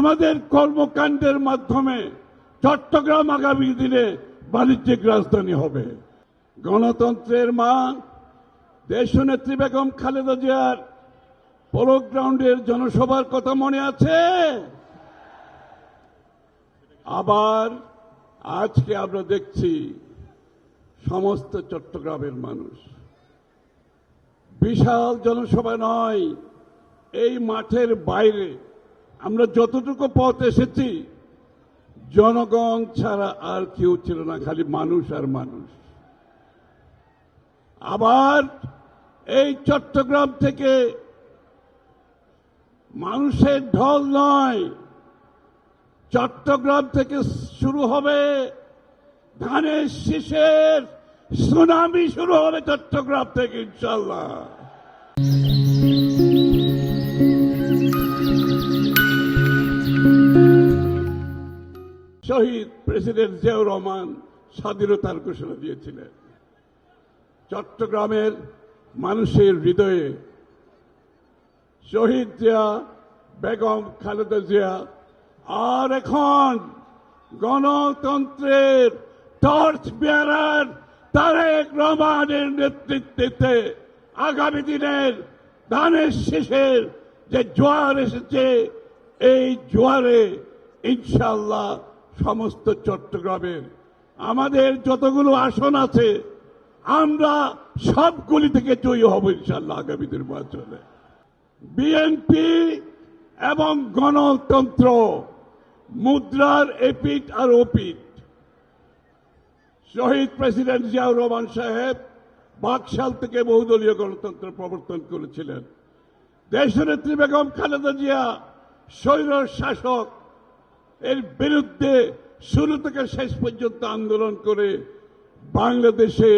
আমাদের কর্মকাণ্ডের মাধ্যমে চট্টগ্রাম আগামী দিনে বাণিজ্যিক রাজধানী হবে। গণতন্ত্রের মা দেশনেত্রী বেগম খালেদা জিয়ার পোলো গ্রাউন্ডের জনসভার কথা মনে আছে? আবার আজকে আমরা দেখছি সমস্ত চট্টগ্রামের মানুষ, বিশাল জনসভা নয়, এই মাঠের বাইরে আমরা যতটুকু পথ এসেছি জনগণ ছাড়া আর কেউ ছিল না, খালি মানুষ আর মানুষ। আবার এই চট্টগ্রাম থেকে মানুষের ঢল নয়, চট্টগ্রাম থেকে শুরু হবে ধানের শীষের সুনামি, শুরু হবে চট্টগ্রাম থেকে ইনশাআল্লাহ। শহীদ প্রেসিডেন্ট জিয়াউর রহমান স্বাধীনতার ঘোষণা দিয়েছিলেন। চট্টগ্রামের মানুষের হৃদয়ে শহীদ জিয়া, বেগম খালেদা জিয়া আর এখন গণতন্ত্রের টর্চ বেয়ারার তারেক রহমানের নেতৃত্বে আগামী দিনের ধানের শীষের যে জোয়ার এসেছে, এই জোয়ারে ইনশাআল্লাহ সমস্ত চট্টগ্রামের আমাদের যতগুলো আসন আছে আমরা সবগুলি থেকে জয়ী হব ইনশাআল্লাহ আগামী নির্বাচনে। বিএনপি এবং গণতন্ত্র মুদ্রার এপিঠ আর ওপিঠ। শহীদ প্রেসিডেন্ট জিয়াউর রহমান সাহেব বাকশাল থেকে বহুদলীয় গণতন্ত্র প্রবর্তন করেছিলেন। দেশনেত্রী বেগম খালেদা জিয়া স্বৈর শাসক এর বিরুদ্ধে শুরু থেকে শেষ পর্যন্ত আন্দোলন করে বাংলাদেশে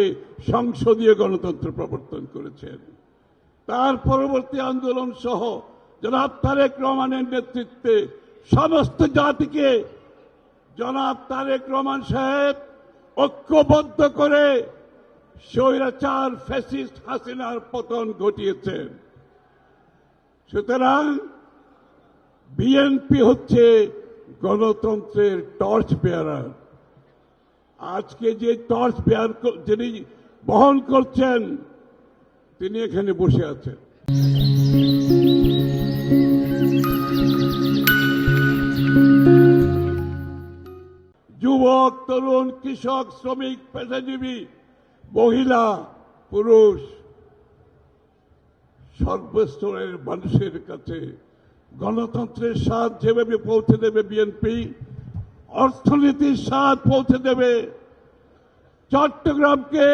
সংসদীয় গণতন্ত্র প্রবর্তন করেছেন। তার পরবর্তী আন্দোলন সহ জনাব তারেক রহমানের নেতৃত্বে সমস্ত জাতিকে জনাব তারেক রহমান সাহেব ঐক্যবদ্ধ করে স্বৈরাচার ফ্যাসিস্ট হাসিনার পতন ঘটিয়েছেন। সুতরাং বিএনপি হচ্ছে গণতন্ত্রের টর্চ বেয়ারার। আজকে যে টর্চ বেয়ার যিনি বহন করছেন তিনি এখানে বসে আছেন। যুবক, তরুণ, কৃষক, শ্রমিক, পেশাজীবী, মহিলা, পুরুষ সর্বস্তরের মানুষের কাছে গণতন্ত্রের স্বাদ যেভাবে পৌঁছে দেবে বিএনপি, অর্থনীতির স্বাদ পৌঁছে দেবে। চট্টগ্রামকে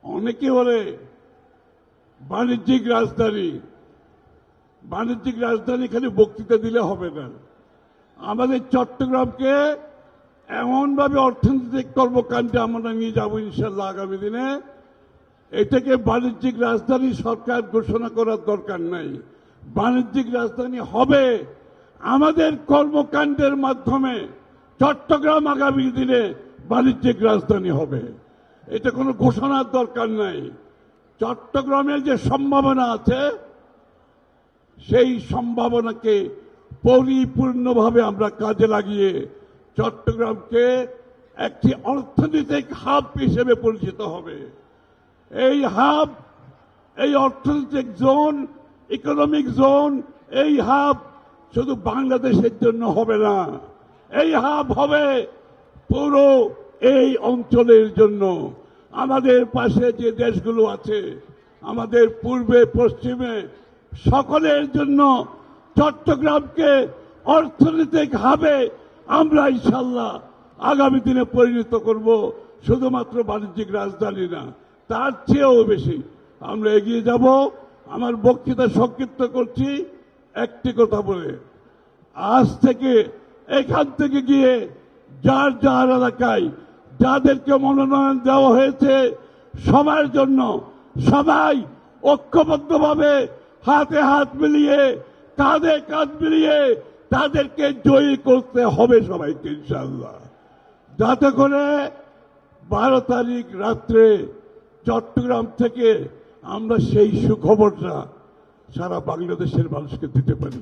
অনেকে বলে বাণিজ্যিক রাজধানী। বাণিজ্যিক রাজধানী খালি বক্তৃতা দিলে হবে না, আমাদের চট্টগ্রামকে এমনভাবে অর্থনৈতিক কর্মকাণ্ডে আমরা নিয়ে যাব ইনশাআল্লাহ আগামী দিনে। এটাকে বাণিজ্যিক রাজধানী সরকার ঘোষণা করার দরকার নাই, বাণিজ্যিক রাজধানী হবে আমাদের কর্মকাণ্ডের মাধ্যমে। চট্টগ্রাম আগামী দিনে বাণিজ্যিক রাজধানী হবে, এটা কোনো ঘোষণার দরকার নাই। চট্টগ্রামের যে সম্ভাবনা আছে সেই সম্ভাবনাকে পরিপূর্ণভাবে আমরা কাজে লাগিয়ে চট্টগ্রামকে একটি অর্থনৈতিক হাব হিসেবে পরিচিত হবে। এই হাব, এই অর্থনৈতিক জোন, ইকোনমিক জোন, এই হাব শুধু বাংলাদেশের জন্য হবে না, এই হাব হবে পুরো এই অঞ্চলের জন্য। আমাদের পাশে যে দেশগুলো আছে, আমাদের পূর্বে পশ্চিমে, সকলের জন্য চট্টগ্রামকে অর্থনৈতিক হাবে আমরা ইনশাআল্লাহ আগামী দিনে পরিণত করব। শুধুমাত্র বাণিজ্যিক রাজধানী না, তার চেয়েও বেশি আমরা এগিয়ে যাব। আমার বক্তৃতা সংক্ষিপ্ত করছি একটি কথা বলে, আজ থেকে এখান থেকে গিয়ে যার যার এলাকায় যাদেরকে মনোনয়ন দেওয়া হয়েছে সবার জন্য সবাই ঐক্যবদ্ধভাবে হাতে হাত মিলিয়ে কাঁধে কাঁধ মিলিয়ে তাদেরকে জয়ী করতে হবে সবাইকে ইনশাআল্লাহ, যাতে করে 12 তারিখ রাত্রে চট্টগ্রাম থেকে আমরা সেই সুখবরটা সারা বাংলাদেশের মানুষকে দিতে পারি।